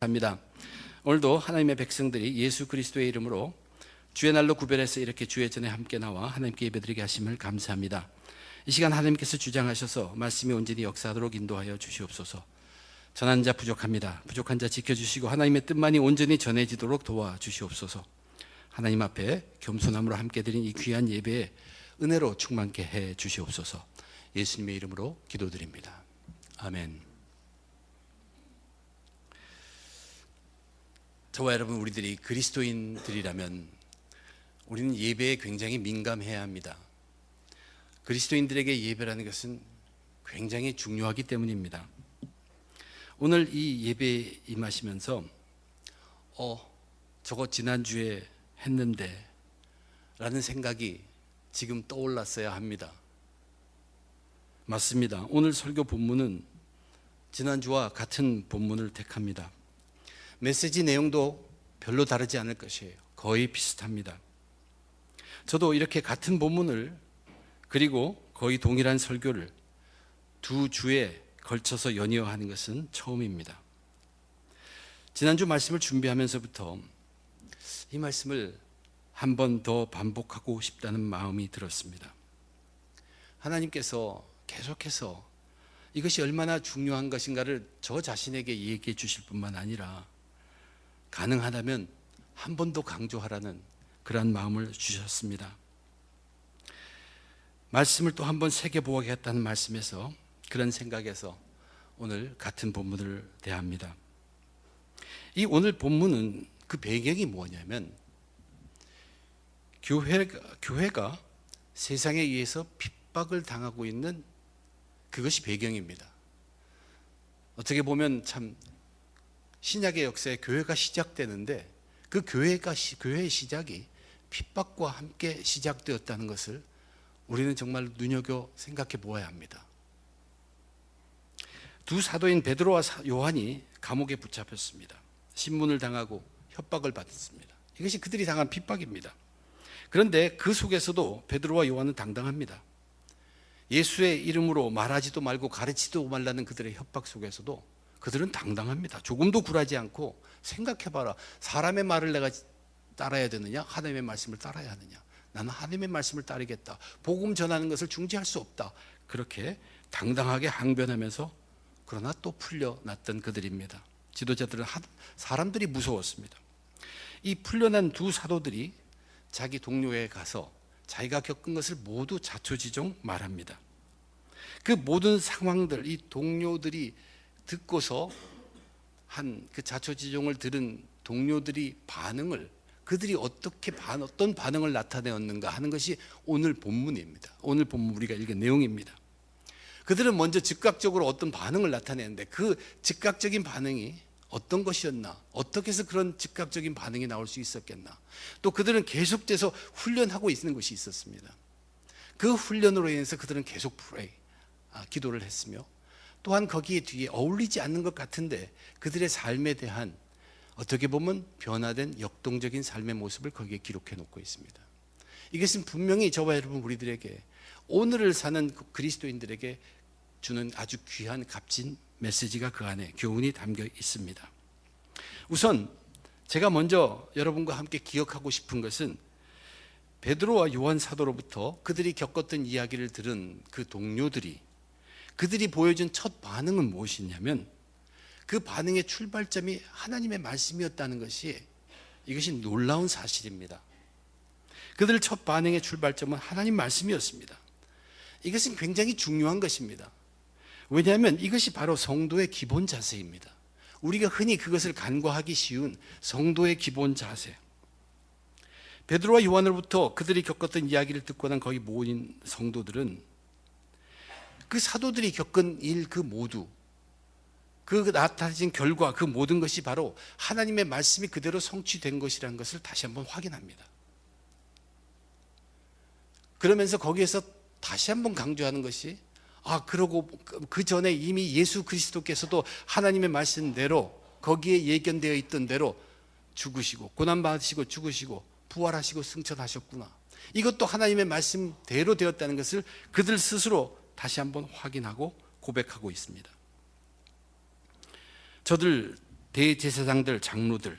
합니다. 오늘도 하나님의 백성들이 예수 그리스도의 이름으로 주의 날로 구별해서 이렇게 주의 전에 함께 나와 하나님께 예배드리게 하심을 감사합니다. 이 시간 하나님께서 주장하셔서 말씀이 온전히 역사하도록 인도하여 주시옵소서. 전한 자 부족합니다. 부족한 자 지켜주시고 하나님의 뜻만이 온전히 전해지도록 도와주시옵소서. 하나님 앞에 겸손함으로 함께 드린 이 귀한 예배에 은혜로 충만케 해 주시옵소서. 예수님의 이름으로 기도드립니다. 아멘. 저와 여러분, 우리들이 그리스도인들이라면 우리는 예배에 굉장히 민감해야 합니다. 그리스도인들에게 예배라는 것은 굉장히 중요하기 때문입니다. 오늘 이 예배에 임하시면서 저거 지난주에 했는데 라는 생각이 지금 떠올랐어야 합니다. 맞습니다. 오늘 설교 본문은 지난주와 같은 본문을 택합니다. 메시지 내용도 별로 다르지 않을 것이에요. 거의 비슷합니다. 저도 이렇게 같은 본문을 그리고 거의 동일한 설교를 두 주에 걸쳐서 연이어 하는 것은 처음입니다. 지난주 말씀을 준비하면서부터 이 말씀을 한 번 더 반복하고 싶다는 마음이 들었습니다. 하나님께서 계속해서 이것이 얼마나 중요한 것인가를 저 자신에게 얘기해 주실 뿐만 아니라 가능하다면 한 번 더 강조하라는 그러한 마음을 주셨습니다. 말씀을 또 한 번 새겨보겠다는 말씀에서 그런 생각에서 오늘 같은 본문을 대합니다. 이 오늘 본문은 그 배경이 뭐냐면 교회가 세상에 의해서 핍박을 당하고 있는 그것이 배경입니다. 어떻게 보면 참 신약의 역사에 교회가 시작되는데 그 교회의 시작이 핍박과 함께 시작되었다는 것을 우리는 정말 눈여겨 생각해 보아야 합니다. 두 사도인 베드로와 요한이 감옥에 붙잡혔습니다. 신문을 당하고 협박을 받았습니다. 이것이 그들이 당한 핍박입니다. 그런데 그 속에서도 베드로와 요한은 당당합니다. 예수의 이름으로 말하지도 말고 가르치지도 말라는 그들의 협박 속에서도 그들은 당당합니다. 조금도 굴하지 않고 생각해봐라. 사람의 말을 내가 따라야 되느냐? 하나님의 말씀을 따라야 하느냐? 나는 하나님의 말씀을 따르겠다. 복음 전하는 것을 중지할 수 없다. 그렇게 당당하게 항변하면서 그러나 또 풀려났던 그들입니다. 지도자들은 사람들이 무서웠습니다. 이 풀려난 두 사도들이 자기 동료에 가서 자기가 겪은 것을 모두 자초지종 말합니다. 그 모든 상황들, 이 동료들이 듣고서 한 그 자초지종을 들은 동료들이 그들이 어떤 반응을 나타내었는가 하는 것이 오늘 본문입니다. 오늘 본문 우리가 읽은 내용입니다. 그들은 먼저 즉각적으로 어떤 반응을 나타내는데 그 즉각적인 반응이 어떤 것이었나? 어떻게 해서 그런 즉각적인 반응이 나올 수 있었겠나? 또 그들은 계속돼서 훈련하고 있는 것이 있었습니다. 그 훈련으로 인해서 그들은 계속 기도를 했으며 또한 거기에 뒤에 어울리지 않는 것 같은데 그들의 삶에 대한 어떻게 보면 변화된 역동적인 삶의 모습을 거기에 기록해 놓고 있습니다. 이것은 분명히 저와 여러분 우리들에게 오늘을 사는 그리스도인들에게 주는 아주 귀한 값진 메시지가 그 안에 교훈이 담겨 있습니다. 우선 제가 먼저 여러분과 함께 기억하고 싶은 것은 베드로와 요한 사도로부터 그들이 겪었던 이야기를 들은 그 동료들이 그들이 보여준 첫 반응은 무엇이냐면 그 반응의 출발점이 하나님의 말씀이었다는 것이 이것이 놀라운 사실입니다. 그들 첫 반응의 출발점은 하나님 말씀이었습니다. 이것은 굉장히 중요한 것입니다. 왜냐하면 이것이 바로 성도의 기본 자세입니다. 우리가 흔히 그것을 간과하기 쉬운 성도의 기본 자세. 베드로와 요한으로부터 그들이 겪었던 이야기를 듣고 난 거기 모인 성도들은 그 사도들이 겪은 일 그 모두 그 나타진 결과 그 모든 것이 바로 하나님의 말씀이 그대로 성취된 것이라는 것을 다시 한번 확인합니다. 그러면서 거기에서 다시 한번 강조하는 것이 그러고 그 전에 이미 예수 그리스도께서도 하나님의 말씀대로 거기에 예견되어 있던 대로 죽으시고 고난받으시고 죽으시고 부활하시고 승천하셨구나. 이것도 하나님의 말씀대로 되었다는 것을 그들 스스로 다시 한번 확인하고 고백하고 있습니다. 저들 대제사장들, 장로들,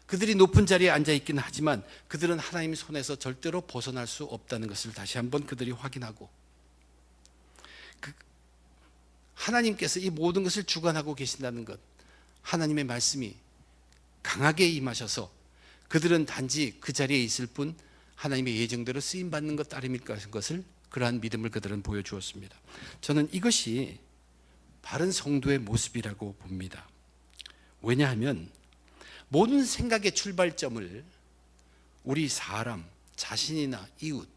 그들이 높은 자리에 앉아 있기는 하지만 그들은 하나님의 손에서 절대로 벗어날 수 없다는 것을 다시 한번 그들이 확인하고, 하나님께서 이 모든 것을 주관하고 계신다는 것, 하나님의 말씀이 강하게 임하셔서 그들은 단지 그 자리에 있을 뿐 하나님의 예정대로 쓰임받는 것 따름일 것을, 그러한 믿음을 그들은 보여주었습니다. 저는 이것이 바른 성도의 모습이라고 봅니다. 왜냐하면 모든 생각의 출발점을 우리 사람, 자신이나 이웃,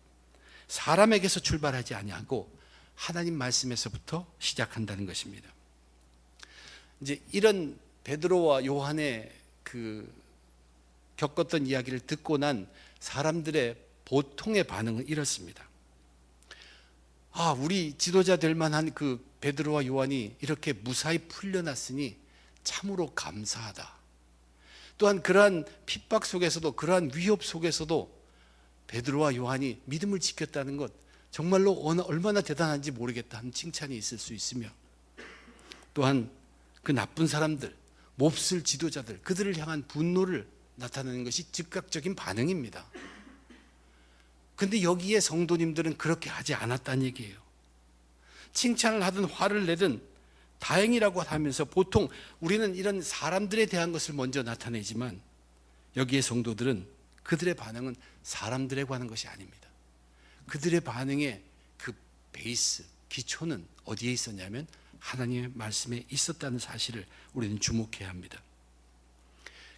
사람에게서 출발하지 아니하고 하나님 말씀에서부터 시작한다는 것입니다. 이제 이런 베드로와 요한의 겪었던 이야기를 듣고 난 사람들의 보통의 반응은 이렇습니다. 우리 지도자 될 만한 그 베드로와 요한이 이렇게 무사히 풀려났으니 참으로 감사하다. 또한 그러한 핍박 속에서도, 그러한 위협 속에서도 베드로와 요한이 믿음을 지켰다는 것, 정말로 얼마나 대단한지 모르겠다 하는 칭찬이 있을 수 있으며, 또한 그 나쁜 사람들, 몹쓸 지도자들, 그들을 향한 분노를 나타내는 것이 즉각적인 반응입니다. 근데 여기에 성도님들은 그렇게 하지 않았다는 얘기예요. 칭찬을 하든 화를 내든 다행이라고 하면서 보통 우리는 이런 사람들에 대한 것을 먼저 나타내지만, 여기에 성도들은 그들의 반응은 사람들에 관한 것이 아닙니다. 그들의 반응의 그 베이스, 기초는 어디에 있었냐면 하나님의 말씀에 있었다는 사실을 우리는 주목해야 합니다.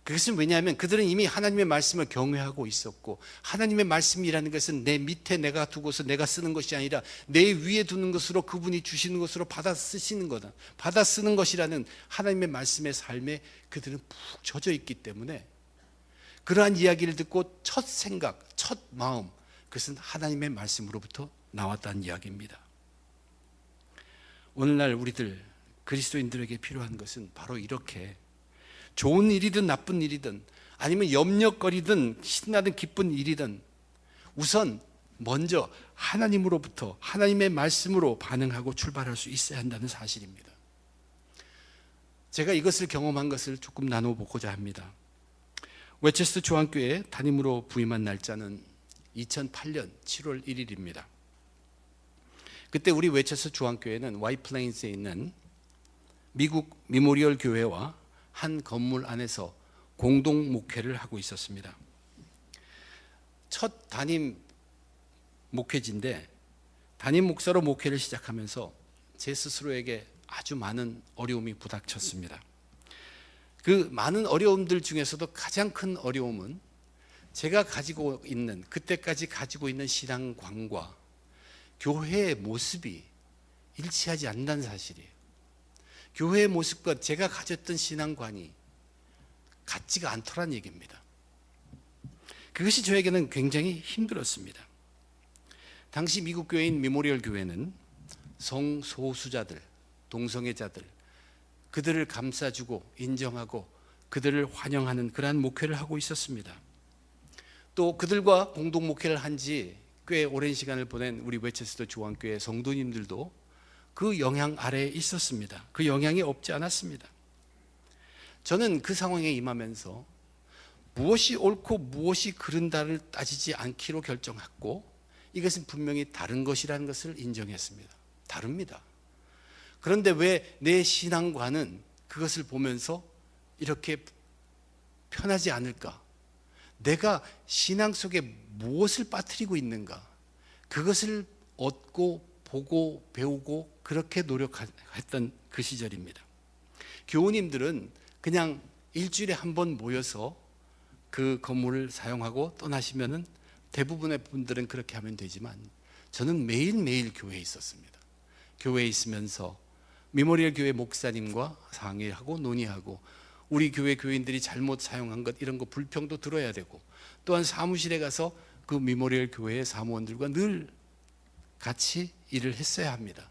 그것은 왜냐하면 그들은 이미 하나님의 말씀을 경외하고 있었고, 하나님의 말씀이라는 것은 내 밑에 내가 두고서 내가 쓰는 것이 아니라 내 위에 두는 것으로, 그분이 주시는 것으로 받아 쓰시는 거다, 받아 쓰는 것이라는 하나님의 말씀의 삶에 그들은 푹 젖어 있기 때문에, 그러한 이야기를 듣고 첫 생각, 첫 마음, 그것은 하나님의 말씀으로부터 나왔다는 이야기입니다. 오늘날 우리들 그리스도인들에게 필요한 것은 바로 이렇게 좋은 일이든 나쁜 일이든, 아니면 염려거리든 신나든 기쁜 일이든, 우선 먼저 하나님으로부터, 하나님의 말씀으로 반응하고 출발할 수 있어야 한다는 사실입니다. 제가 이것을 경험한 것을 조금 나눠보고자 합니다. 웨체스터 조항교회 담임으로 부임한 날짜는 2008년 7월 1일입니다. 그때 우리 웨체스터 조항교회는 와이트플레인스에 있는 미국 미모리얼 교회와 한 건물 안에서 공동 목회를 하고 있었습니다. 첫 담임 목회지인데, 담임 목사로 목회를 시작하면서 제 스스로에게 아주 많은 어려움이 부닥쳤습니다. 그 많은 어려움들 중에서도 가장 큰 어려움은 제가 가지고 있는, 그때까지 가지고 있는 신앙관과 교회의 모습이 일치하지 않는다는 사실이에요. 교회의 모습과 제가 가졌던 신앙관이 같지가 않더란 얘기입니다. 그것이 저에게는 굉장히 힘들었습니다. 당시 미국 교회인 미모리얼 교회는 성소수자들, 동성애자들, 그들을 감싸주고 인정하고 그들을 환영하는 그러한 목회를 하고 있었습니다. 또 그들과 공동 목회를 한 지 꽤 오랜 시간을 보낸 우리 웨체스터 조항교회 성도님들도 그 영향 아래에 있었습니다. 그 영향이 없지 않았습니다. 저는 그 상황에 임하면서 무엇이 옳고 무엇이 그른다를 따지지 않기로 결정했고, 이것은 분명히 다른 것이라는 것을 인정했습니다. 다릅니다. 그런데 왜 내 신앙관은 그것을 보면서 이렇게 편하지 않을까? 내가 신앙 속에 무엇을 빠뜨리고 있는가? 그것을 얻고 보고 배우고 그렇게 노력했던 그 시절입니다. 교우님들은 그냥 일주일에 한 번 모여서 그 건물을 사용하고 떠나시면은 대부분의 분들은 그렇게 하면 되지만, 저는 매일매일 교회에 있었습니다. 교회에 있으면서 미모리얼 교회 목사님과 상의하고 논의하고, 우리 교회 교인들이 잘못 사용한 것, 이런 거 불평도 들어야 되고, 또한 사무실에 가서 그 미모리얼 교회의 사무원들과 늘 같이 일을 했어야 합니다.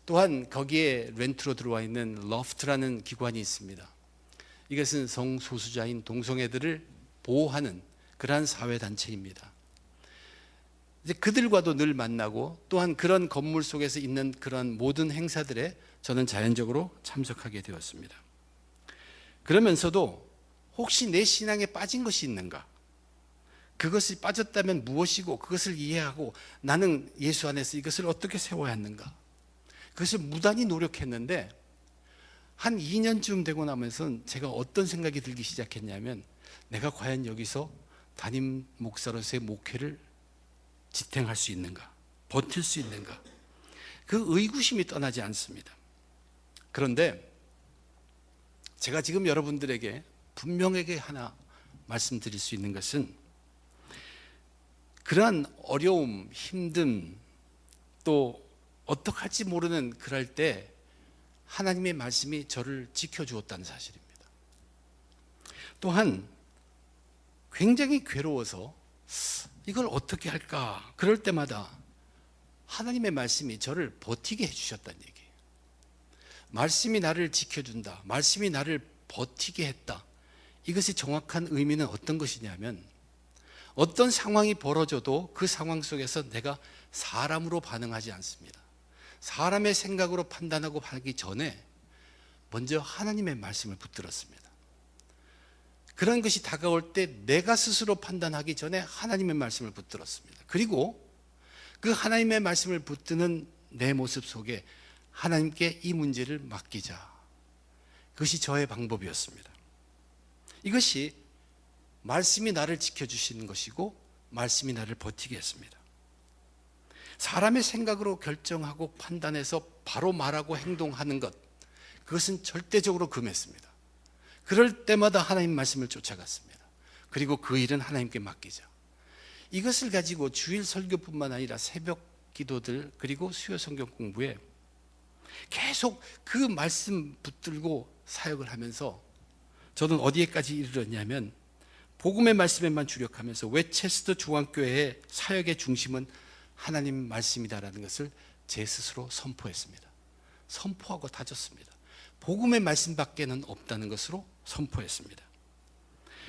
또한 거기에 렌트로 들어와 있는 러프트라는 기관이 있습니다. 이것은 성소수자인 동성애들을 보호하는 그러한 사회단체입니다. 이제 그들과도 늘 만나고, 또한 그런 건물 속에서 있는 그런 모든 행사들에 저는 자연적으로 참석하게 되었습니다. 그러면서도 혹시 내 신앙에 빠진 것이 있는가? 그것이 빠졌다면 무엇이고 그것을 이해하고 나는 예수 안에서 이것을 어떻게 세워야 하는가? 그것을 무단히 노력했는데 한 2년쯤 되고 나면서 제가 어떤 생각이 들기 시작했냐면 내가 과연 여기서 담임 목사로서의 목회를 지탱할 수 있는가? 버틸 수 있는가? 그 의구심이 떠나지 않습니다. 그런데 제가 지금 여러분들에게 분명하게 하나 말씀드릴 수 있는 것은 그러한 어려움, 힘듦, 또 어떡할지 모르는 그럴 때 하나님의 말씀이 저를 지켜주었다는 사실입니다. 또한 굉장히 괴로워서 이걸 어떻게 할까? 그럴 때마다 하나님의 말씀이 저를 버티게 해주셨다는 얘기예요. 말씀이 나를 지켜준다. 말씀이 나를 버티게 했다. 이것이 정확한 의미는 어떤 것이냐면 어떤 상황이 벌어져도 그 상황 속에서 내가 사람으로 반응하지 않습니다. 사람의 생각으로 판단하고 하기 전에 먼저 하나님의 말씀을 붙들었습니다. 그런 것이 다가올 때 내가 스스로 판단하기 전에 하나님의 말씀을 붙들었습니다. 그리고 그 하나님의 말씀을 붙드는 내 모습 속에 하나님께 이 문제를 맡기자. 그것이 저의 방법이었습니다. 이것이 말씀이 나를 지켜주시는 것이고 말씀이 나를 버티게 했습니다. 사람의 생각으로 결정하고 판단해서 바로 말하고 행동하는 것, 그것은 절대적으로 금했습니다. 그럴 때마다 하나님 말씀을 쫓아갔습니다. 그리고 그 일은 하나님께 맡기자. 이것을 가지고 주일 설교뿐만 아니라 새벽 기도들 그리고 수요 성경 공부에 계속 그 말씀 붙들고 사역을 하면서 저는 어디에까지 이르렀냐면 복음의 말씀에만 주력하면서 웨체스터 중앙교회의 사역의 중심은 하나님 말씀이다라는 것을 제 스스로 선포했습니다. 선포하고 다졌습니다. 복음의 말씀밖에는 없다는 것으로 선포했습니다.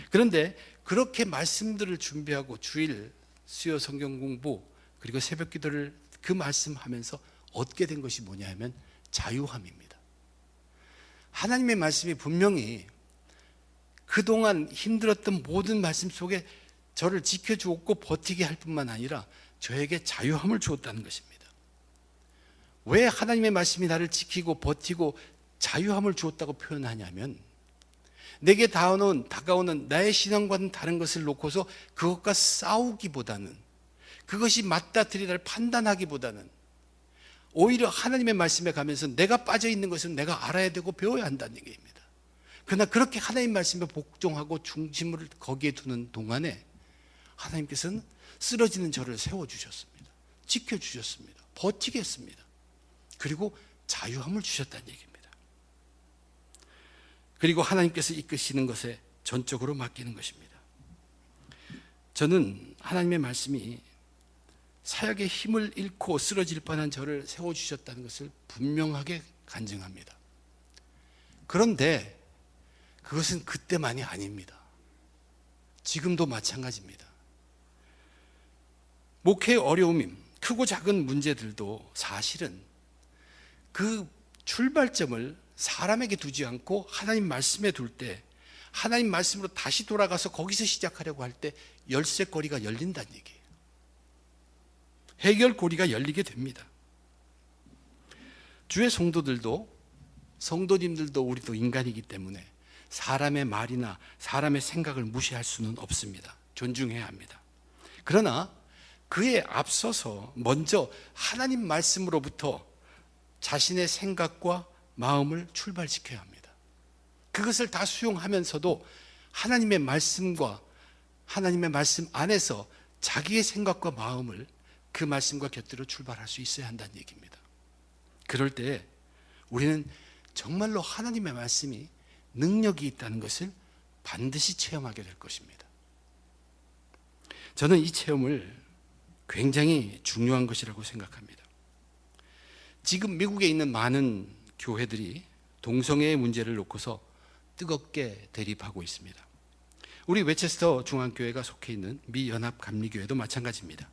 그런데 그렇게 말씀들을 준비하고 주일 수요 성경 공부 그리고 새벽 기도를 그 말씀하면서 얻게 된 것이 뭐냐 하면 자유함입니다. 하나님의 말씀이 분명히 그동안 힘들었던 모든 말씀 속에 저를 지켜주었고 버티게 할 뿐만 아니라 저에게 자유함을 주었다는 것입니다. 왜 하나님의 말씀이 나를 지키고 버티고 자유함을 주었다고 표현하냐면 내게 다가오는 나의 신앙과는 다른 것을 놓고서 그것과 싸우기보다는 그것이 맞다트리라를 판단하기보다는 오히려 하나님의 말씀에 가면서 내가 빠져 있는 것은 내가 알아야 되고 배워야 한다는 얘기입니다. 그러나 그렇게 하나님 말씀에 복종하고 중심을 거기에 두는 동안에 하나님께서는 쓰러지는 저를 세워주셨습니다. 지켜주셨습니다. 버티게 했습니다. 그리고 자유함을 주셨다는 얘기입니다. 그리고 하나님께서 이끄시는 것에 전적으로 맡기는 것입니다. 저는 하나님의 말씀이 사역의 힘을 잃고 쓰러질 뻔한 저를 세워주셨다는 것을 분명하게 간증합니다. 그런데 그것은 그때만이 아닙니다. 지금도 마찬가지입니다. 목회의 어려움임, 크고 작은 문제들도 사실은 그 출발점을 사람에게 두지 않고 하나님 말씀에 둘 때 하나님 말씀으로 다시 돌아가서 거기서 시작하려고 할 때 열쇠고리가 열린다는 얘기예요. 해결고리가 열리게 됩니다. 주의 성도님들도 우리도 인간이기 때문에 사람의 말이나 사람의 생각을 무시할 수는 없습니다. 존중해야 합니다. 그러나 그에 앞서서 먼저 하나님 말씀으로부터 자신의 생각과 마음을 출발시켜야 합니다. 그것을 다 수용하면서도 하나님의 말씀과 하나님의 말씀 안에서 자기의 생각과 마음을 그 말씀과 곁들여 출발할 수 있어야 한다는 얘기입니다. 그럴 때 우리는 정말로 하나님의 말씀이 능력이 있다는 것을 반드시 체험하게 될 것입니다. 저는 이 체험을 굉장히 중요한 것이라고 생각합니다. 지금 미국에 있는 많은 교회들이 동성애의 문제를 놓고서 뜨겁게 대립하고 있습니다. 우리 웨체스터 중앙교회가 속해 있는 미 연합 감리교회도 마찬가지입니다.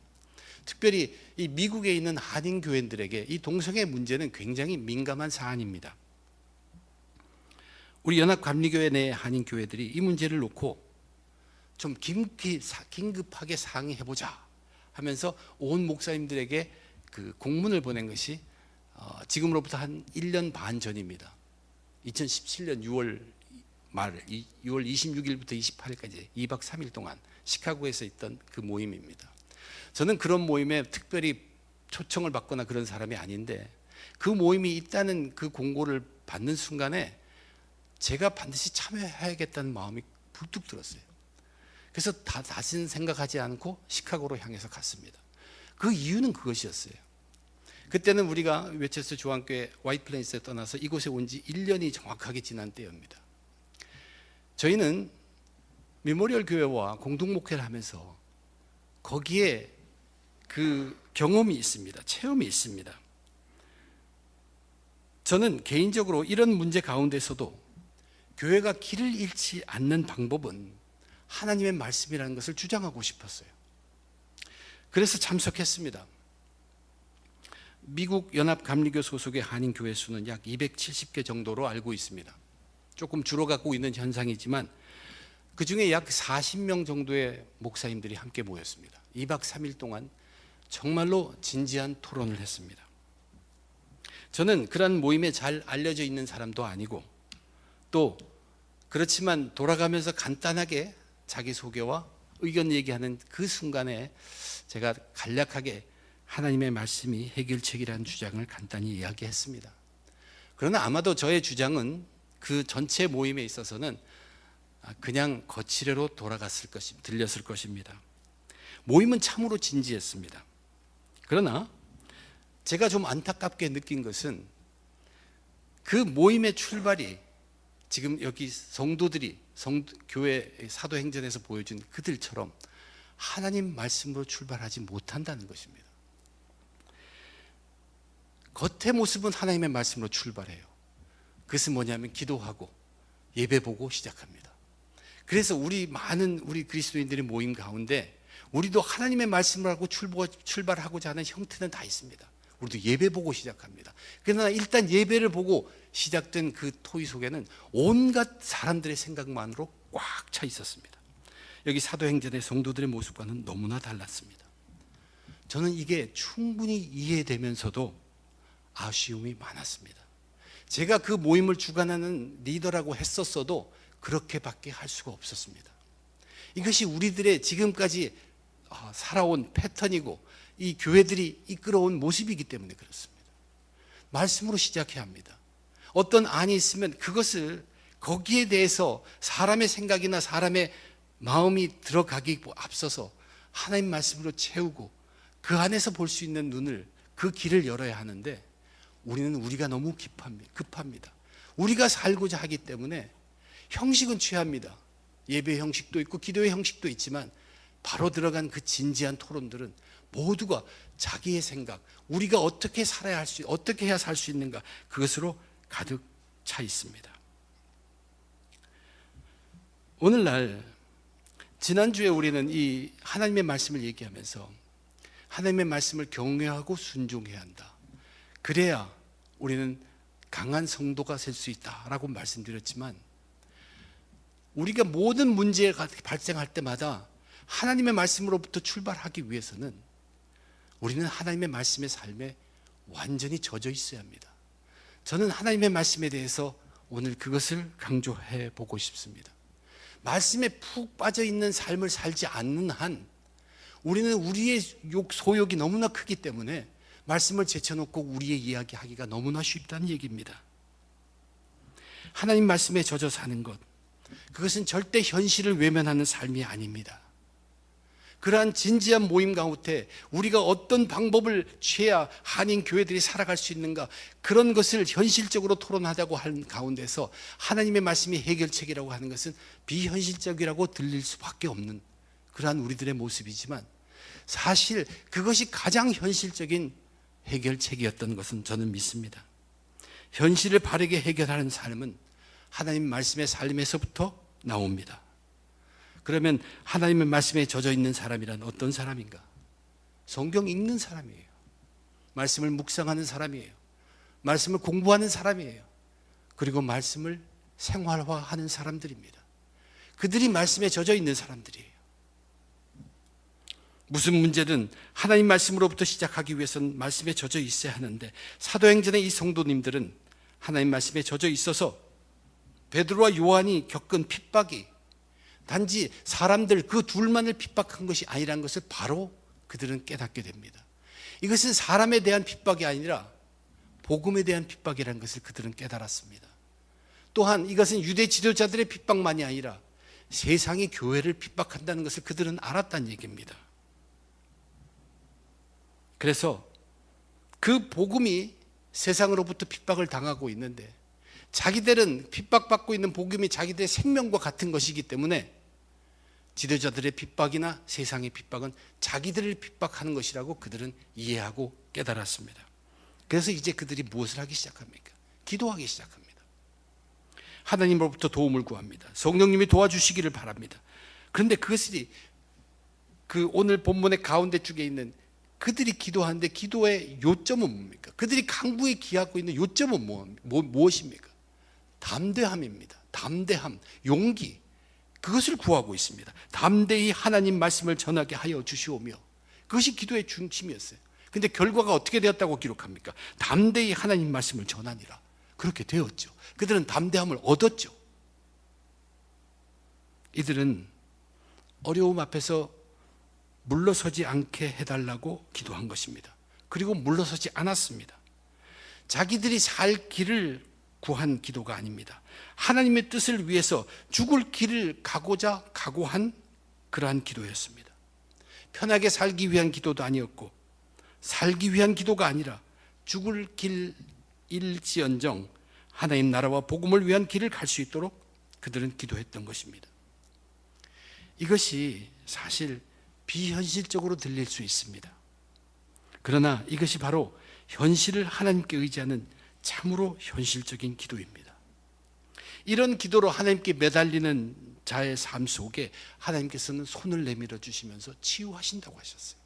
특별히 이 미국에 있는 한인 교회들에게 이 동성애 문제는 굉장히 민감한 사안입니다. 우리 연합감리교회 내 한인교회들이 이 문제를 놓고 좀 긴급하게 상의해보자 하면서 온 목사님들에게 그 공문을 보낸 것이 지금으로부터 한 1년 반 전입니다. 2017년 6월 말 6월 26일부터 28일까지 2박 3일 동안 시카고에서 있던 그 모임입니다. 저는 그런 모임에 특별히 초청을 받거나 그런 사람이 아닌데 그 모임이 있다는 그 공고를 받는 순간에 제가 반드시 참여해야겠다는 마음이 불뚝 들었어요. 그래서 다시는 생각하지 않고 시카고로 향해서 갔습니다. 그 이유는 그것이었어요. 그때는 우리가 웨체스터 조항교회 와이트플레인스에 떠나서 이곳에 온 지 1년이 정확하게 지난 때입니다. 저희는 메모리얼 교회와 공동목회를 하면서 거기에 그 경험이 있습니다. 체험이 있습니다. 저는 개인적으로 이런 문제 가운데서도 교회가 길을 잃지 않는 방법은 하나님의 말씀이라는 것을 주장하고 싶었어요. 그래서 참석했습니다. 미국 연합감리교 소속의 한인교회 수는 약 270개 정도로 알고 있습니다. 조금 줄어가고 있는 현상이지만 그 중에 약 40명 정도의 목사님들이 함께 모였습니다. 2박 3일 동안 정말로 진지한 토론을 했습니다. 저는 그런 모임에 잘 알려져 있는 사람도 아니고 또 그렇지만 돌아가면서 간단하게 자기소개와 의견 얘기하는 그 순간에 제가 간략하게 하나님의 말씀이 해결책이라는 주장을 간단히 이야기했습니다. 그러나 아마도 저의 주장은 그 전체 모임에 있어서는 그냥 거치대로 들렸을 것입니다. 모임은 참으로 진지했습니다. 그러나 제가 좀 안타깝게 느낀 것은 그 모임의 출발이 지금 여기 성도들이 교회 사도행전에서 보여준 그들처럼 하나님 말씀으로 출발하지 못한다는 것입니다. 겉의 모습은 하나님의 말씀으로 출발해요. 그것은 뭐냐면 기도하고 예배 보고 시작합니다. 그래서 많은 우리 그리스도인들의 모임 가운데 우리도 하나님의 말씀을 하고 출발하고자 하는 형태는 다 있습니다. 우리도 예배 보고 시작합니다. 그러나 일단 예배를 보고 시작된 그 토의 속에는 온갖 사람들의 생각만으로 꽉 차 있었습니다. 여기 사도행전의 성도들의 모습과는 너무나 달랐습니다. 저는 이게 충분히 이해되면서도 아쉬움이 많았습니다. 제가 그 모임을 주관하는 리더라고 했었어도 그렇게밖에 할 수가 없었습니다. 이것이 우리들의 지금까지 살아온 패턴이고 이 교회들이 이끌어온 모습이기 때문에 그렇습니다. 말씀으로 시작해야 합니다. 어떤 안이 있으면 그것을 거기에 대해서 사람의 생각이나 사람의 마음이 들어가기 앞서서 하나님 말씀으로 채우고 그 안에서 볼 수 있는 눈을 그 길을 열어야 하는데 우리가 너무 급합니다. 우리가 살고자 하기 때문에 형식은 취합니다. 예배 형식도 있고 기도의 형식도 있지만 바로 들어간 그 진지한 토론들은 모두가 자기의 생각, 우리가 어떻게 어떻게 해야 살 수 있는가 그것으로 가득 차 있습니다. 오늘날 지난주에 우리는 이 하나님의 말씀을 얘기하면서 하나님의 말씀을 경외하고 순종해야 한다. 그래야 우리는 강한 성도가 될 수 있다라고 말씀드렸지만 우리가 모든 문제가 발생할 때마다 하나님의 말씀으로부터 출발하기 위해서는 우리는 하나님의 말씀의 삶에 완전히 젖어 있어야 합니다. 저는 하나님의 말씀에 대해서 오늘 그것을 강조해 보고 싶습니다. 말씀에 푹 빠져 있는 삶을 살지 않는 한 우리는 우리의 소욕이 너무나 크기 때문에 말씀을 제쳐놓고 우리의 이야기하기가 너무나 쉽다는 얘기입니다. 하나님 말씀에 젖어 사는 것, 그것은 절대 현실을 외면하는 삶이 아닙니다. 그러한 진지한 모임 가운데 우리가 어떤 방법을 취해야 한인 교회들이 살아갈 수 있는가, 그런 것을 현실적으로 토론하자고 하는 가운데서 하나님의 말씀이 해결책이라고 하는 것은 비현실적이라고 들릴 수밖에 없는 그러한 우리들의 모습이지만 사실 그것이 가장 현실적인 해결책이었던 것은 저는 믿습니다. 현실을 바르게 해결하는 삶은 하나님 말씀의 삶에서부터 나옵니다. 그러면 하나님의 말씀에 젖어 있는 사람이란 어떤 사람인가? 성경 읽는 사람이에요. 말씀을 묵상하는 사람이에요. 말씀을 공부하는 사람이에요. 그리고 말씀을 생활화하는 사람들입니다. 그들이 말씀에 젖어 있는 사람들이에요. 무슨 문제든 하나님 말씀으로부터 시작하기 위해서는 말씀에 젖어 있어야 하는데, 사도행전의 이 성도님들은 하나님 말씀에 젖어 있어서 베드로와 요한이 겪은 핍박이 단지 사람들 그 둘만을 핍박한 것이 아니라는 것을 바로 그들은 깨닫게 됩니다. 이것은 사람에 대한 핍박이 아니라 복음에 대한 핍박이라는 것을 그들은 깨달았습니다. 또한 이것은 유대 지도자들의 핍박만이 아니라 세상이 교회를 핍박한다는 것을 그들은 알았다는 얘기입니다. 그래서 그 복음이 세상으로부터 핍박을 당하고 있는데, 자기들은 핍박받고 있는 복음이 자기들의 생명과 같은 것이기 때문에 지도자들의 핍박이나 세상의 핍박은 자기들을 핍박하는 것이라고 그들은 이해하고 깨달았습니다. 그래서 이제 그들이 무엇을 하기 시작합니까? 기도하기 시작합니다. 하나님으로부터 도움을 구합니다. 성령님이 도와주시기를 바랍니다. 그런데 그것이 그 오늘 본문의 가운데 쪽에 있는 그들이 기도하는데 기도의 요점은 뭡니까? 그들이 간구에 기하고 있는 요점은 무엇입니까? 담대함입니다. 담대함, 용기, 그것을 구하고 있습니다. 담대히 하나님 말씀을 전하게 하여 주시오며, 그것이 기도의 중심이었어요. 근데 결과가 어떻게 되었다고 기록합니까? 담대히 하나님 말씀을 전하니라. 그렇게 되었죠. 그들은 담대함을 얻었죠. 이들은 어려움 앞에서 물러서지 않게 해달라고 기도한 것입니다. 그리고 물러서지 않았습니다. 자기들이 살 길을 구한 기도가 아닙니다. 하나님의 뜻을 위해서 죽을 길을 가고자 각오한 그러한 기도였습니다. 편하게 살기 위한 기도도 아니었고, 살기 위한 기도가 아니라 죽을 길일지언정 하나님 나라와 복음을 위한 길을 갈 수 있도록 그들은 기도했던 것입니다. 이것이 사실 비현실적으로 들릴 수 있습니다. 그러나 이것이 바로 현실을 하나님께 의지하는 참으로 현실적인 기도입니다. 이런 기도로 하나님께 매달리는 자의 삶 속에 하나님께서는 손을 내밀어 주시면서 치유하신다고 하셨어요.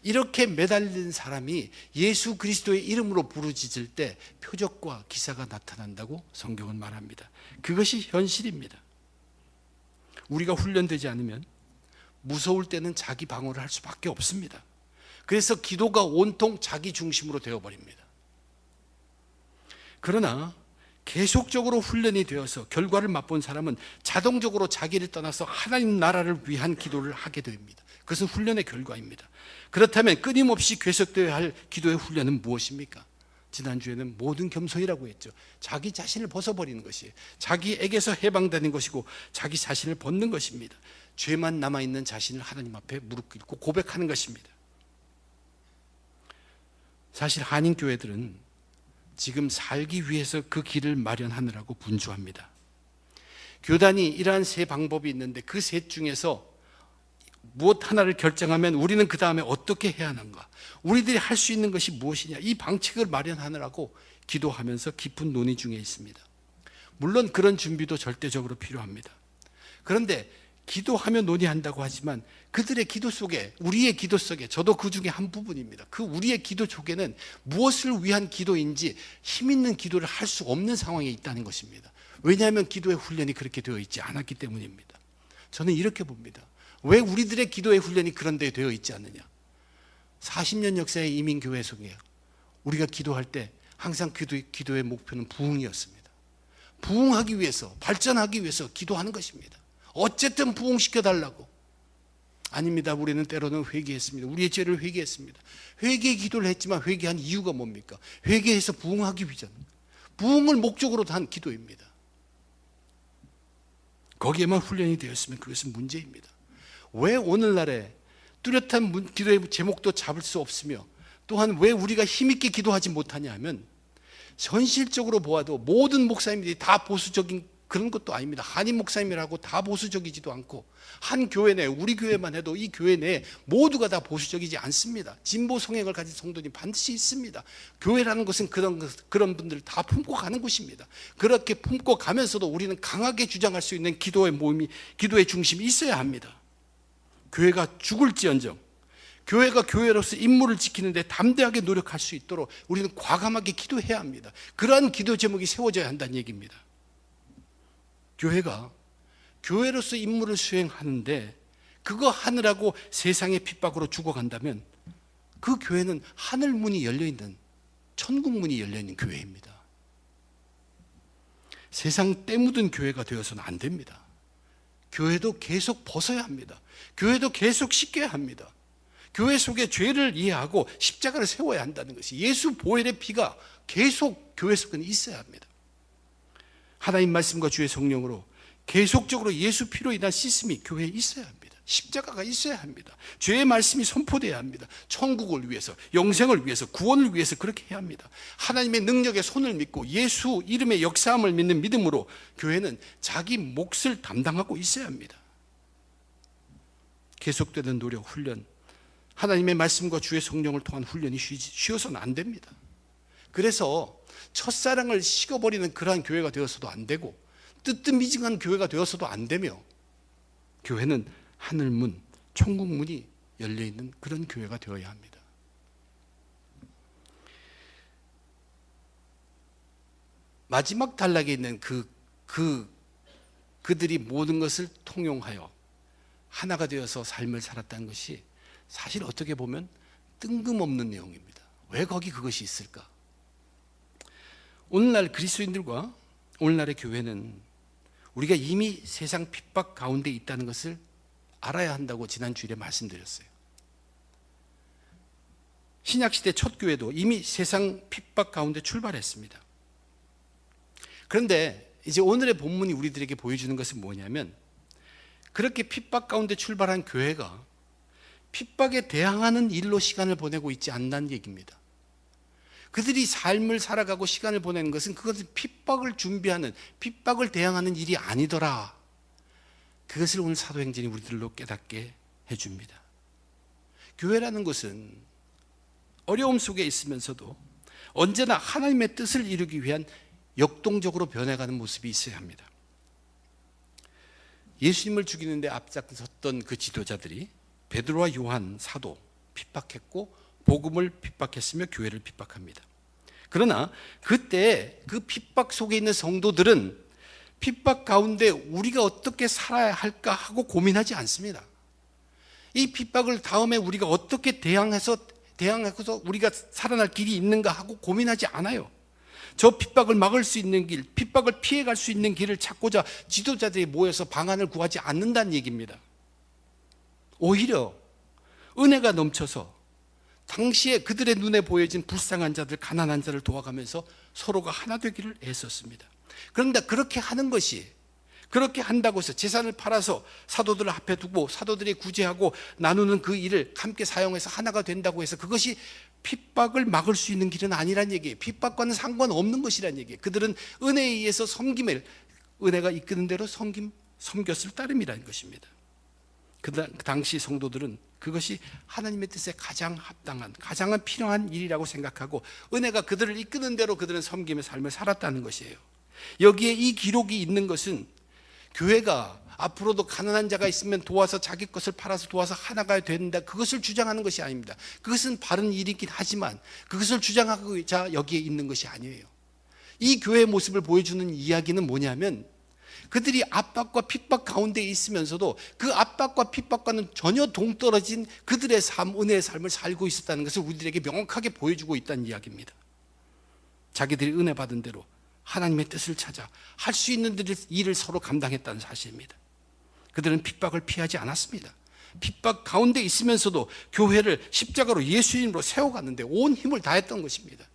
이렇게 매달린 사람이 예수 그리스도의 이름으로 부르짖을 때 표적과 기사가 나타난다고 성경은 말합니다. 그것이 현실입니다. 우리가 훈련되지 않으면 무서울 때는 자기 방어를 할 수밖에 없습니다. 그래서 기도가 온통 자기 중심으로 되어버립니다. 그러나 계속적으로 훈련이 되어서 결과를 맛본 사람은 자동적으로 자기를 떠나서 하나님 나라를 위한 기도를 하게 됩니다. 그것은 훈련의 결과입니다. 그렇다면 끊임없이 계속되어야 할 기도의 훈련은 무엇입니까? 지난주에는 모든 겸손이라고 했죠. 자기 자신을 벗어버리는 것이에요. 자기에게서 해방되는 것이고 자기 자신을 벗는 것입니다. 죄만 남아있는 자신을 하나님 앞에 무릎 꿇고 고백하는 것입니다. 사실 한인교회들은 지금 살기 위해서 그 길을 마련하느라고 분주합니다. 교단이 이러한 세 방법이 있는데 그 셋 중에서 무엇 하나를 결정하면 우리는 그 다음에 어떻게 해야 하는가, 우리들이 할 수 있는 것이 무엇이냐, 이 방책을 마련하느라고 기도하면서 깊은 논의 중에 있습니다. 물론 그런 준비도 절대적으로 필요합니다. 그런데 기도하며 논의한다고 하지만 그들의 기도 속에, 우리의 기도 속에, 저도 그 중에 한 부분입니다. 그 우리의 기도 속에는 무엇을 위한 기도인지 힘 있는 기도를 할 수 없는 상황에 있다는 것입니다. 왜냐하면 기도의 훈련이 그렇게 되어 있지 않았기 때문입니다. 저는 이렇게 봅니다. 왜 우리들의 기도의 훈련이 그런 데 되어 있지 않느냐? 40년 역사의 이민교회 속에 우리가 기도할 때 항상 기도의 목표는 부흥이었습니다. 부흥하기 위해서, 발전하기 위해서 기도하는 것입니다. 어쨌든 부흥시켜달라고. 아닙니다. 우리는 때로는 회개했습니다. 우리의 죄를 회개했습니다. 회개의 기도를 했지만 회개한 이유가 뭡니까? 회개해서 부흥하기 위한, 부흥을 목적으로 한 기도입니다. 거기에만 훈련이 되었으면 그것은 문제입니다. 왜 오늘날에 뚜렷한 기도의 제목도 잡을 수 없으며, 또한 왜 우리가 힘있게 기도하지 못하냐 하면, 현실적으로 보아도 모든 목사님들이 다 보수적인 그런 것도 아닙니다. 한인 목사님이라고 다 보수적이지도 않고, 한 교회 내, 우리 교회만 해도 이 교회 내에 모두가 다 보수적이지 않습니다. 진보 성향을 가진 성도들이 반드시 있습니다. 교회라는 것은 그런 분들을 다 품고 가는 곳입니다. 그렇게 품고 가면서도 우리는 강하게 주장할 수 있는 기도의 모임이, 기도의 중심이 있어야 합니다. 교회가 죽을지언정 교회가 교회로서 임무를 지키는데 담대하게 노력할 수 있도록 우리는 과감하게 기도해야 합니다. 그러한 기도 제목이 세워져야 한다는 얘기입니다. 교회가 교회로서 임무를 수행하는데 그거 하느라고 세상의 핍박으로 죽어간다면 그 교회는 하늘 문이 열려있는, 천국 문이 열려있는 교회입니다. 세상 때 묻은 교회가 되어서는 안 됩니다. 교회도 계속 벗어야 합니다. 교회도 계속 씻겨야 합니다. 교회 속에 죄를 이해하고 십자가를 세워야 한다는 것이, 예수 보혈의 피가 계속 교회 속에 있어야 합니다. 하나님 말씀과 주의 성령으로 계속적으로 예수 피로 인한 씻음이 교회에 있어야 합니다. 십자가가 있어야 합니다. 죄의 말씀이 선포되어야 합니다. 천국을 위해서, 영생을 위해서, 구원을 위해서 그렇게 해야 합니다. 하나님의 능력의 손을 믿고 예수 이름의 역사함을 믿는 믿음으로 교회는 자기 몫을 담당하고 있어야 합니다. 계속되는 노력, 훈련, 하나님의 말씀과 주의 성령을 통한 훈련이 쉬어서는 안 됩니다. 그래서 첫사랑을 식어버리는 그러한 교회가 되어서도 안 되고, 뜨뜻미징한 교회가 되어서도 안 되며, 교회는 하늘문, 천국문이 열려있는 그런 교회가 되어야 합니다. 마지막 단락에 있는 그들이 모든 것을 통용하여 하나가 되어서 삶을 살았다는 것이 사실 어떻게 보면 뜬금없는 내용입니다. 왜 거기 그것이 있을까? 오늘날 그리스도인들과 오늘날의 교회는 우리가 이미 세상 핍박 가운데 있다는 것을 알아야 한다고 지난 주일에 말씀드렸어요. 신약시대 첫 교회도 이미 세상 핍박 가운데 출발했습니다. 그런데 이제 오늘의 본문이 우리들에게 보여주는 것은 뭐냐면, 그렇게 핍박 가운데 출발한 교회가 핍박에 대항하는 일로 시간을 보내고 있지 않다는 얘기입니다. 그들이 삶을 살아가고 시간을 보내는 것은 그것은 핍박을 준비하는, 핍박을 대항하는 일이 아니더라. 그것을 오늘 사도행전이 우리들로 깨닫게 해줍니다. 교회라는 것은 어려움 속에 있으면서도 언제나 하나님의 뜻을 이루기 위한 역동적으로 변해가는 모습이 있어야 합니다. 예수님을 죽이는데 앞장섰던 그 지도자들이 베드로와 요한 사도 핍박했고 복음을 핍박했으며 교회를 핍박합니다. 그러나 그때 그 핍박 속에 있는 성도들은 핍박 가운데 우리가 어떻게 살아야 할까 하고 고민하지 않습니다. 이 핍박을 다음에 우리가 어떻게 대항해서 우리가 살아날 길이 있는가 하고 고민하지 않아요. 저 핍박을 막을 수 있는 길, 핍박을 피해갈 수 있는 길을 찾고자 지도자들이 모여서 방안을 구하지 않는다는 얘기입니다. 오히려 은혜가 넘쳐서 당시에 그들의 눈에 보여진 불쌍한 자들, 가난한 자를 도와가면서 서로가 하나 되기를 애썼습니다. 그런데 그렇게 하는 것이, 그렇게 한다고 해서 재산을 팔아서 사도들을 앞에 두고 사도들이 구제하고 나누는 그 일을 함께 사용해서 하나가 된다고 해서 그것이 핍박을 막을 수 있는 길은 아니란 얘기예요. 핍박과는 상관없는 것이란 얘기예요. 그들은 은혜에 의해서 섬김을, 은혜가 이끄는 대로 섬겼을 따름이라는 것입니다. 그 당시 성도들은 그것이 하나님의 뜻에 가장 합당한, 가장 필요한 일이라고 생각하고 은혜가 그들을 이끄는 대로 그들은 섬김의 삶을 살았다는 것이에요. 여기에 이 기록이 있는 것은 교회가 앞으로도 가난한 자가 있으면 도와서 자기 것을 팔아서 도와서 하나가 된다, 그것을 주장하는 것이 아닙니다. 그것은 바른 일이긴 하지만 그것을 주장하고자 여기에 있는 것이 아니에요. 이 교회의 모습을 보여주는 이야기는 뭐냐면, 그들이 압박과 핍박 가운데 있으면서도 그 압박과 핍박과는 전혀 동떨어진 그들의 삶, 은혜의 삶을 살고 있었다는 것을 우리들에게 명확하게 보여주고 있다는 이야기입니다. 자기들이 은혜 받은 대로 하나님의 뜻을 찾아 할 수 있는 일을 서로 감당했다는 사실입니다. 그들은 핍박을 피하지 않았습니다. 핍박 가운데 있으면서도 교회를 십자가로 예수 이름으로 세워갔는데 온 힘을 다했던 것입니다.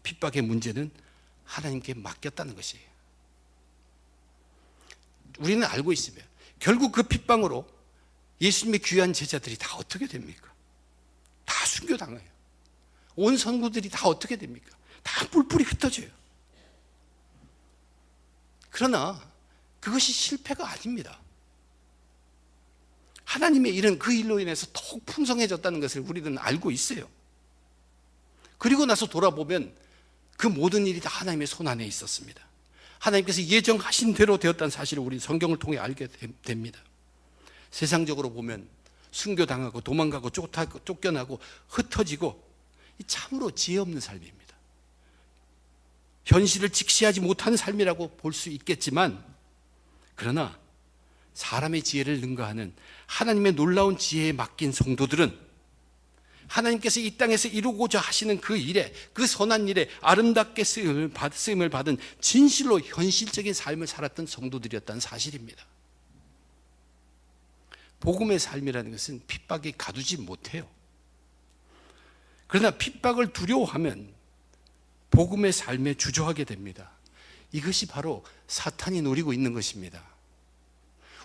핍박의 문제는 하나님께 맡겼다는 것이에요. 우리는 알고 있으면 결국 그 핍박으로 예수님의 귀한 제자들이 다 어떻게 됩니까? 다 순교당해요. 온 성도들이 다 어떻게 됩니까? 다 뿔뿔이 흩어져요. 그러나 그것이 실패가 아닙니다. 하나님의 일은 그 일로 인해서 더욱 풍성해졌다는 것을 우리는 알고 있어요. 그리고 나서 돌아보면 그 모든 일이 다 하나님의 손 안에 있었습니다. 하나님께서 예정하신 대로 되었다는 사실을 우리 성경을 통해 알게 됩니다. 세상적으로 보면 순교당하고 도망가고 쫓겨나고 흩어지고 참으로 지혜 없는 삶입니다. 현실을 직시하지 못하는 삶이라고 볼 수 있겠지만, 그러나 사람의 지혜를 능가하는 하나님의 놀라운 지혜에 맡긴 성도들은 하나님께서 이 땅에서 이루고자 하시는 그 일에, 그 선한 일에 아름답게 쓰임을 받은 진실로 현실적인 삶을 살았던 성도들이었다는 사실입니다. 복음의 삶이라는 것은 핍박이 가두지 못해요. 그러나 핍박을 두려워하면 복음의 삶에 주저하게 됩니다. 이것이 바로 사탄이 노리고 있는 것입니다.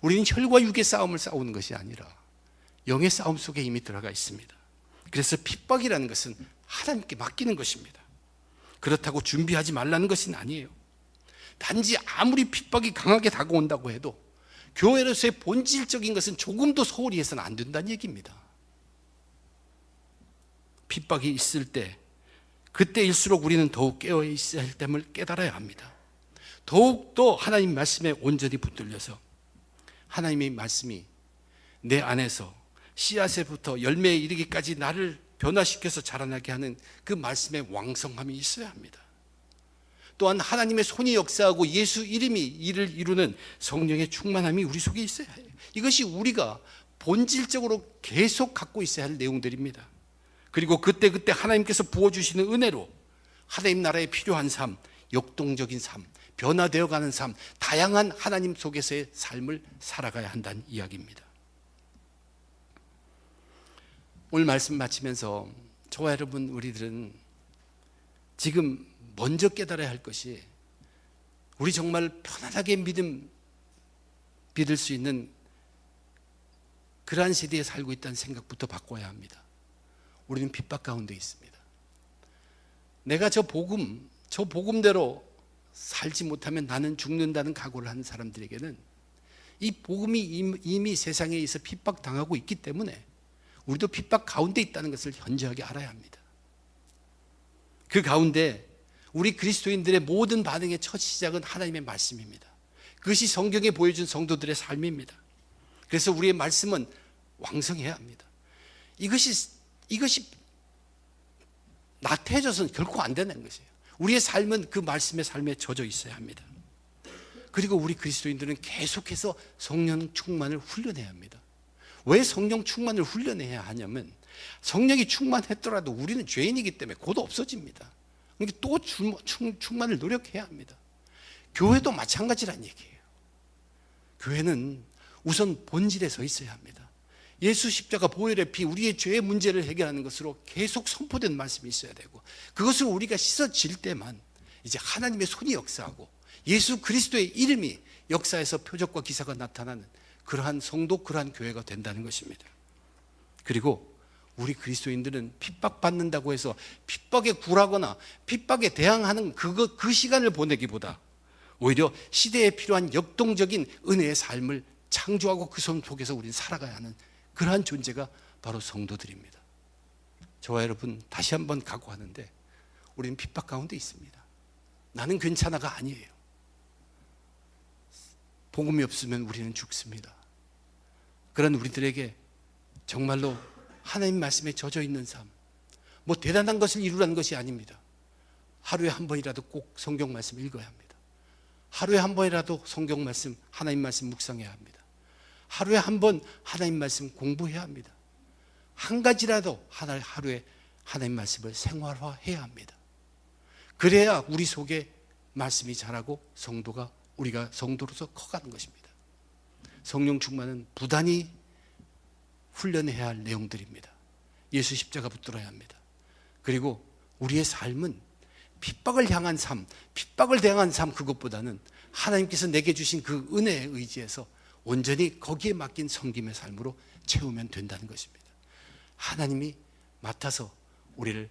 우리는 혈과 육의 싸움을 싸우는 것이 아니라 영의 싸움 속에 이미 들어가 있습니다. 그래서 핍박이라는 것은 하나님께 맡기는 것입니다. 그렇다고 준비하지 말라는 것은 아니에요. 단지 아무리 핍박이 강하게 다가온다고 해도 교회로서의 본질적인 것은 조금도 소홀히 해서는 안 된다는 얘기입니다. 핍박이 있을 때, 그때일수록 우리는 더욱 깨어 있어야 할 됨을 깨달아야 합니다. 더욱더 하나님 말씀에 온전히 붙들려서 하나님의 말씀이 내 안에서 씨앗에부터 열매에 이르기까지 나를 변화시켜서 자라나게 하는 그 말씀의 왕성함이 있어야 합니다. 또한 하나님의 손이 역사하고 예수 이름이 이를 이루는 성령의 충만함이 우리 속에 있어야 해요. 이것이 우리가 본질적으로 계속 갖고 있어야 할 내용들입니다. 그리고 그때그때 하나님께서 부어주시는 은혜로 하나님 나라에 필요한 삶, 역동적인 삶, 변화되어가는 삶, 다양한 하나님 속에서의 삶을 살아가야 한다는 이야기입니다. 오늘 말씀 마치면서 저와 여러분, 우리들은 지금 먼저 깨달아야 할 것이, 우리 정말 편안하게 믿을 수 있는 그러한 세대에 살고 있다는 생각부터 바꿔야 합니다. 우리는 핍박 가운데 있습니다. 내가 저 복음대로 살지 못하면 나는 죽는다는 각오를 하는 사람들에게는 이 복음이 이미 세상에 있어 핍박당하고 있기 때문에 우리도 핍박 가운데 있다는 것을 현저하게 알아야 합니다. 그 가운데 우리 그리스도인들의 모든 반응의 첫 시작은 하나님의 말씀입니다. 그것이 성경에 보여준 성도들의 삶입니다. 그래서 우리의 말씀은 왕성해야 합니다. 이것이 나태해져서는 결코 안 되는 것이에요. 우리의 삶은 그 말씀의 삶에 젖어 있어야 합니다. 그리고 우리 그리스도인들은 계속해서 성령 충만을 훈련해야 합니다. 왜 성령 충만을 훈련해야 하냐면, 성령이 충만했더라도 우리는 죄인이기 때문에 곧 없어집니다. 그러니까 또 충만을 노력해야 합니다. 교회도 마찬가지란 얘기예요. 교회는 우선 본질에 서 있어야 합니다. 예수 십자가 보혈의 피, 우리의 죄의 문제를 해결하는 것으로 계속 선포된 말씀이 있어야 되고, 그것을 우리가 씻어질 때만 이제 하나님의 손이 역사하고 예수 그리스도의 이름이 역사에서 표적과 기사가 나타나는 그러한 성도, 그러한 교회가 된다는 것입니다. 그리고 우리 그리스도인들은 핍박받는다고 해서 핍박에 굴하거나 핍박에 대항하는 그 시간을 보내기보다 오히려 시대에 필요한 역동적인 은혜의 삶을 창조하고 그 손 속에서 우리는 살아가야 하는 그러한 존재가 바로 성도들입니다. 저와 여러분, 다시 한번 각오하는데, 우리는 핍박 가운데 있습니다. 나는 괜찮아가 아니에요. 복음이 없으면 우리는 죽습니다. 그런 우리들에게 정말로 하나님 말씀에 젖어 있는 삶, 뭐 대단한 것을 이루라는 것이 아닙니다. 하루에 한 번이라도 꼭 성경 말씀 읽어야 합니다. 하루에 한 번이라도 성경 말씀, 하나님 말씀 묵상해야 합니다. 하루에 한 번 하나님 말씀 공부해야 합니다. 한 가지라도 하루에 하나님 말씀을 생활화해야 합니다. 그래야 우리 속에 말씀이 자라고 우리가 성도로서 커가는 것입니다. 성령 충만은 부단히 훈련해야 할 내용들입니다. 예수 십자가 붙들어야 합니다. 그리고 우리의 삶은 핍박을 향한 삶, 핍박을 대항한 삶, 그것보다는 하나님께서 내게 주신 그 은혜에 의지해서 온전히 거기에 맡긴 섬김의 삶으로 채우면 된다는 것입니다. 하나님이 맡아서 우리를